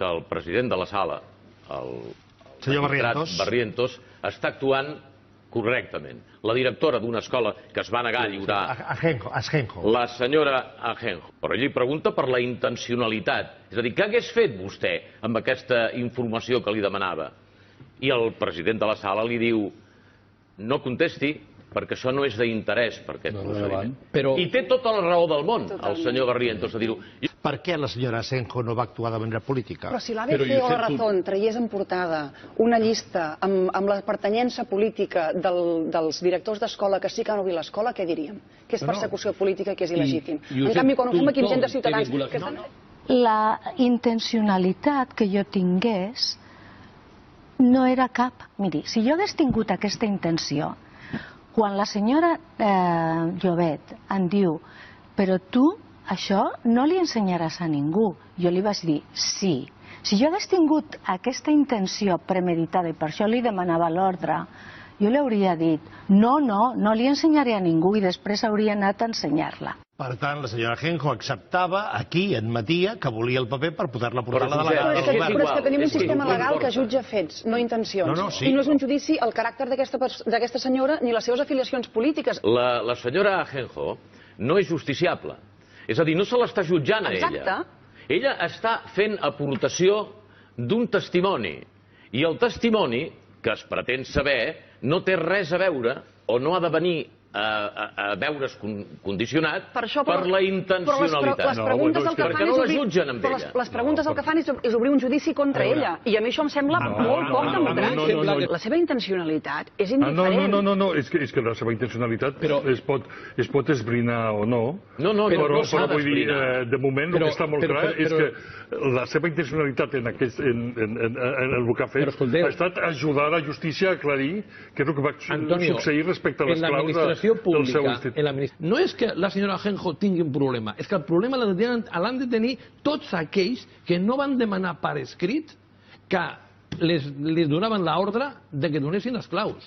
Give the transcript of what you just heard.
que el president de la sala, el senyor Barrientos, està actuant correctament. La directora d'una escola que es va negar a lliurar... Ajenjo. La senyora Ajenjo. Però ell li pregunta per la intencionalitat. És a dir, què hagués fet vostè amb aquesta informació que li demanava? I el president de la sala li diu: no contesti, perquè això no és d'interès per aquest procediment. I té tota la raó del món, el senyor Barrientos, a dir-ho. Per què la senyora Ajenjo no va actuar de manera política? Però si l'ABC o la Razón traiés en portada una llista amb la pertanyença política dels directors d'escola que sí que han obrit l'escola, què diríem? Que és persecució política, que és il·legítim. En canvi, quan ho fem aquí amb gent de Ciutadans... La intencionalitat que jo tingués no era cap. Miri, si jo hagués tingut aquesta intenció, quan la senyora Llobet em diu: però tu això no li ensenyaràs a ningú, jo li vaig dir sí. Si jo hagués tingut aquesta intenció premeditada i per això li demanava l'ordre, jo li hauria dit no li ensenyaré a ningú, i després hauria anat a ensenyar-la. Per tant, la senyora Ajenjo acceptava, aquí admetia, que volia el paper per poder-la portar a la delegada. Però és que tenim un sistema legal que jutja fets, no intencions. I no és un judici el caràcter d'aquesta senyora ni les seves afiliacions polítiques. La senyora Ajenjo no és justiciable. És a dir, no se l'està jutjant a ella. Exacte. Ella està fent aportació d'un testimoni. I el testimoni, que es pretén saber, no té res a veure o no ha de venir a veure's condicionat per la intencionalitat. Perquè no la jutgen amb ella. Les preguntes el que fan és obrir un judici contra ella. I a mi això em sembla molt poc democràtic. La seva intencionalitat és indiferent. No, és que la seva intencionalitat es pot esbrinar o no. Però vull dir, de moment el que està molt clar és que la seva intencionalitat en el que ha fet ha estat ajudar la justícia a aclarir què és el que va succeir respecte a les claus del seu institut. No és que la senyora Ajenjo tingui un problema, és que el problema l'han de tenir tots aquells que no van demanar per escrit que les donaven l'ordre de que donessin les claus.